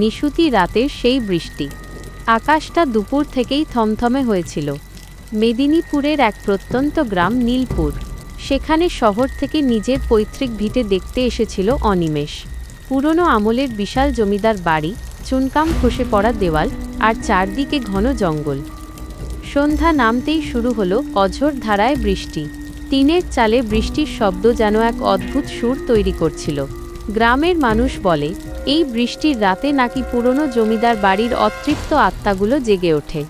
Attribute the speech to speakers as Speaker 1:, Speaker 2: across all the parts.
Speaker 1: নিশুতি রাতের সেই বৃষ্টি। আকাশটা দুপুর থেকেই থমথমে হয়েছিল। মেদিনীপুরের এক প্রত্যন্ত গ্রাম নীলপুর। সেখানে শহর থেকে নিজের পৈতৃক ভিটে দেখতে এসেছিল অনিমেষ। পুরনো আমলের বিশাল জমিদার বাড়ি, চুনকাম খসে পড়া দেওয়াল, আর চারদিকে ঘন জঙ্গল। সন্ধ্যা নামতেই শুরু হলো অঝোর ধারায় বৃষ্টি। টিনের চালে বৃষ্টির শব্দ যেন এক অদ্ভুত সুর তৈরি করছিল। গ্রামের মানুষ বলে, এই বৃষ্টির রাতে নাকি পুরনো জমিদার বাড়ির অতৃপ্ত আত্মাগুলো জেগে ওঠে।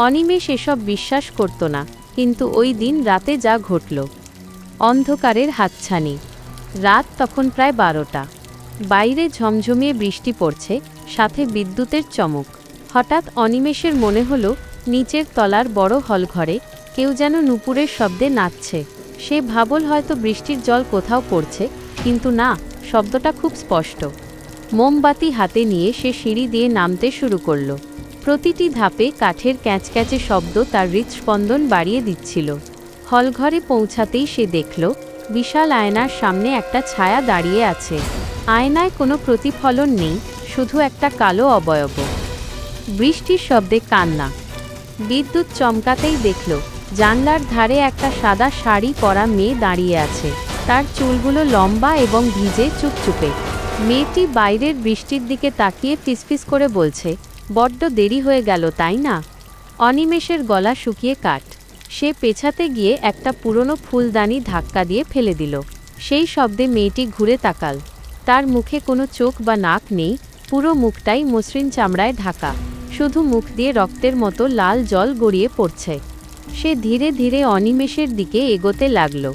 Speaker 1: অনিমেষ এসব বিশ্বাস করত না, কিন্তু ওই দিন রাতে যা ঘটল। অন্ধকারের হাতছানি। রাত তখন প্রায় 12টা। বাইরে ঝমঝমিয়ে বৃষ্টি পড়ছে, সাথে বিদ্যুতের চমক। হঠাৎ অনিমেষের মনে হলো, নিচের তলার বড় হলঘরে কেউ যেন নূপুরের শব্দে নাচছে। সে ভাবল হয়তো বৃষ্টির জল কোথাও পড়ছে, কিন্তু না, শব্দটা খুব স্পষ্ট। মোমবাতি হাতে নিয়ে সে সিঁড়ি দিয়ে নামতে শুরু করল। প্রতিটি ধাপে কাঠের ক্যাঁচক্যাঁচে শব্দ তার হৃৎস্পন্দন বাড়িয়ে দিচ্ছিল। হলঘরে পৌঁছাতেই সে দেখল, বিশাল আয়নার সামনে একটা ছায়া দাঁড়িয়ে আছে। আয়নায় কোনো প্রতিফলন নেই, শুধু একটা কালো অবয়ব। বৃষ্টির শব্দে কান্না। বিদ্যুৎ চমকাতেই দেখল, জানলার ধারে একটা সাদা শাড়ি পরা মেয়ে দাঁড়িয়ে আছে। তার চুলগুলো লম্বা এবং ভিজে চুপচুপে। মেয়েটি বাইরের বৃষ্টির দিকে তাকিয়ে ফিসফিস করে বলছে, বড্ড দেরি হয়ে গেল তাই না? অনিমেষের গলা শুকিয়ে কাঠ। সে পেছাতে গিয়ে একটা পুরনো ফুলদানি ধাক্কা দিয়ে ফেলে দিল। সেই শব্দে মেয়েটি ঘুরে তাকাল। তার মুখে কোনো চোখ বা নাক নেই, পুরো মুখটাই মসৃণ চামড়ায় ঢাকা। শুধু মুখ দিয়ে রক্তের মতো লাল জল গড়িয়ে পড়ছে। সে ধীরে ধীরে অনিমেষের দিকে এগোতে লাগল।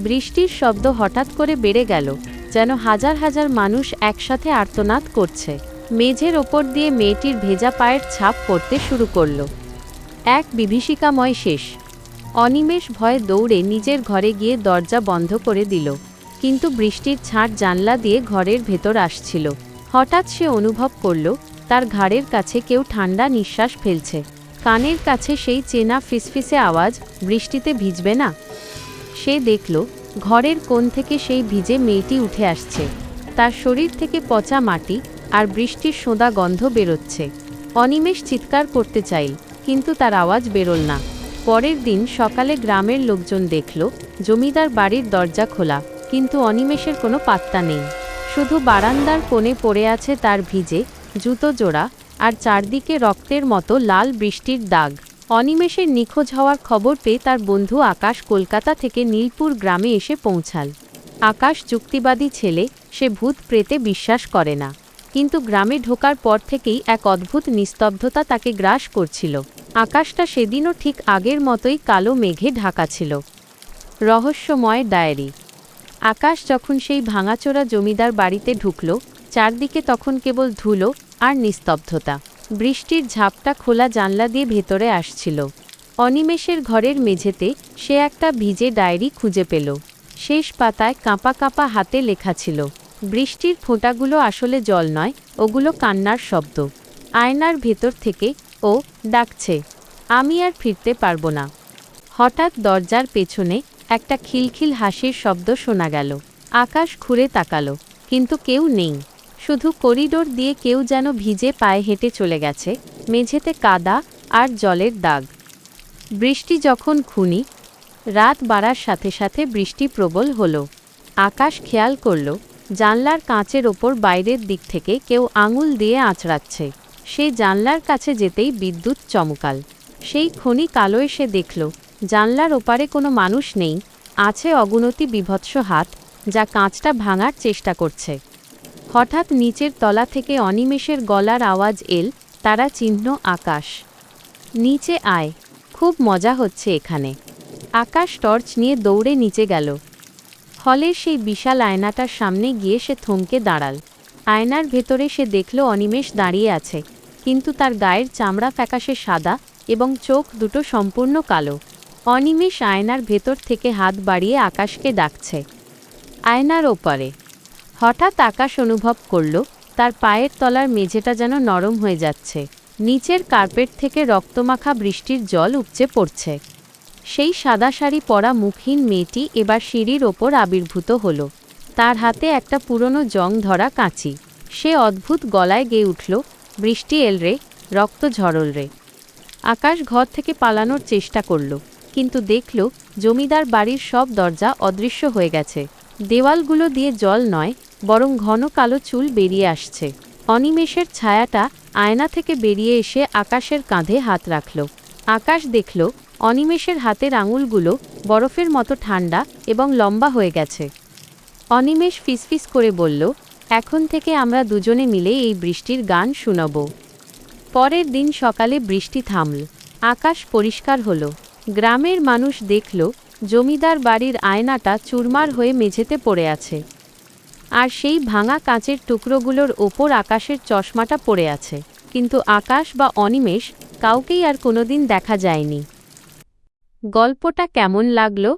Speaker 1: বৃষ্টির শব্দ হঠাৎ করে বেড়ে গেল, যেন হাজার হাজার মানুষ একসাথে আর্তনাদ করছে। মেঝের ওপর দিয়ে মেয়েটির ভেজা পায়ের ছাপ পড়তে শুরু করল। এক বিভীষিকাময় শেষ। অনিমেষ ভয়ে দৌড়ে নিজের ঘরে গিয়ে দরজা বন্ধ করে দিল। কিন্তু বৃষ্টির ছাঁট জানলা দিয়ে ঘরের ভেতর আসছিল। হঠাৎ সে অনুভব করল, তার ঘাড়ের কাছে কেউ ঠান্ডা নিঃশ্বাস ফেলছে। কানের কাছে সেই চেনা ফিসফিসে আওয়াজ, বৃষ্টিতে ভিজবে না? সে দেখল, ঘরের কোণ থেকে সেই ভিজে মেয়েটি উঠে আসছে। তার শরীর থেকে পচা মাটি আর বৃষ্টির সোঁদা গন্ধ বেরোচ্ছে। অনিমেষ চিৎকার করতে চাইল, কিন্তু তার আওয়াজ বেরোল না। পরের দিন সকালে গ্রামের লোকজন দেখল, জমিদার বাড়ির দরজা খোলা, কিন্তু অনিমেষের কোনো পাত্তা নেই। শুধু বারান্দার কোণে পড়ে আছে তার ভিজে জুতো জোড়া, আর চারদিকে রক্তের মতো লাল বৃষ্টির দাগ। অনিমেষের নিখোঁজ হওয়ার খবর পেয়ে তার বন্ধু আকাশ কলকাতা থেকে নীলপুর গ্রামে এসে পৌঁছাল। আকাশ যুক্তিবাদী ছেলে, সে ভূত প্রেতে বিশ্বাস করে না। কিন্তু গ্রামে ঢোকার পর থেকেই এক অদ্ভুত নিস্তব্ধতা তাকে গ্রাস করছিল। আকাশটা সেদিনও ঠিক আগের মতোই কালো মেঘে ঢাকা ছিল। রহস্যময় ডায়েরি। আকাশ যখন সেই ভাঙাচোরা জমিদার বাড়িতে ঢুকল, চারদিকে তখন কেবল ধুলো আর নিস্তব্ধতা। বৃষ্টির ঝাপটা খোলা জানলা দিয়ে ভেতরে আসছিল। অনিমেষের ঘরের মেঝেতে সে একটা ভিজে ডায়েরি খুঁজে পেল। শেষ পাতায় কাঁপা কাঁপা হাতে লেখা ছিল, বৃষ্টির ফোঁটাগুলো আসলে জল নয়, ওগুলো কান্নার শব্দ। আয়নার ভেতর থেকে ও ডাকছে, আমি আর ফিরতে পারবো না। হঠাৎ দরজার পেছনে একটা খিলখিল হাসির শব্দ শোনা গেল। আকাশ ঘুরে তাকালো, কিন্তু কেউ নেই। শুধু করিডোর দিয়ে কেউ যেন ভিজে পায়ে হেঁটে চলে গেছে, মেঝেতে কাদা আর জলের দাগ। বৃষ্টি যখন খুনি। রাত বাড়ার সাথে সাথে বৃষ্টি প্রবল হলো। আকাশ খেয়াল করল, জানলার কাঁচের ওপর বাইরের দিক থেকে কেউ আঙুল দিয়ে আঁচড়াচ্ছে। সে জানলার কাছে যেতেই বিদ্যুৎ চমকাল। সেই ক্ষণিক আলোয় সে দেখল, জানলার ওপারে কোনো মানুষ নেই, আছে অগুনতি বিভৎস হাত, যা কাঁচটা ভাঙার চেষ্টা করছে। হঠাৎ নিচের তলা থেকে অনিমেষের গলার আওয়াজ এল, তারা চিহ্ন আকাশ। নিচে আয়, খুব মজা হচ্ছে এখানে। আকাশ টর্চ নিয়ে দৌড়ে নিচে গেল। হলের সেই বিশাল আয়নাটার সামনে গিয়ে সে থমকে দাঁড়াল। আয়নার ভেতরে সে দেখল অনিমেষ দাঁড়িয়ে আছে, কিন্তু তার গায়ের চামড়া ফ্যাকাশে সাদা এবং চোখ দুটো সম্পূর্ণ কালো। অনিমেষ আয়নার ভেতর থেকে হাত বাড়িয়ে আকাশকে ডাকছে। আয়নার ওপারে। হঠাৎ আকাশ অনুভব করল, তার পায়ের তলার মেঝেটা যেন নরম হয়ে যাচ্ছে। নিচের কার্পেট থেকে রক্তমাখা বৃষ্টির জল উপচে পড়ছে। সেই সাদা শাড়ি পরা মুখহীন মেয়েটি এবার সিঁড়ির ওপর আবির্ভূত হল। তার হাতে একটা পুরনো জং ধরা কাঁচি। সে অদ্ভুত গলায় গেয়ে উঠল, বৃষ্টি এল রে, রক্ত ঝরল রে। আকাশ ঘর থেকে পালানোর চেষ্টা করল, কিন্তু দেখল জমিদার বাড়ির সব দরজা অদৃশ্য হয়ে গেছে। দেওয়ালগুলো দিয়ে জল নয়, বরং ঘন কালো চুল বেরিয়ে আসছে। অনিমেষের ছায়াটা আয়না থেকে বেরিয়ে এসে আকাশের কাঁধে হাত রাখল। আকাশ দেখল অনিমেষের হাতের আঙুলগুলো বরফের মতো ঠান্ডা এবং লম্বা হয়ে গেছে। অনিমেষ ফিসফিস করে বলল, এখন থেকে আমরা দুজনে মিলে এই বৃষ্টির গান শুনব। পরের দিন সকালে বৃষ্টি থামল, আকাশ পরিষ্কার হল। গ্রামের মানুষ দেখল জমিদার বাড়ির আয়নাটা চুরমার হয়ে মেঝেতে পড়ে আছে, আর সেই ভাঙা কাঁচের টুকরোগুলোর ওপর আকাশের চশমাটা পড়ে আছে। কিন্তু আকাশ বা অনিমেষ কাউকেই আর কোনোদিন দেখা যায়নি। গল্পটা কেমন লাগলো?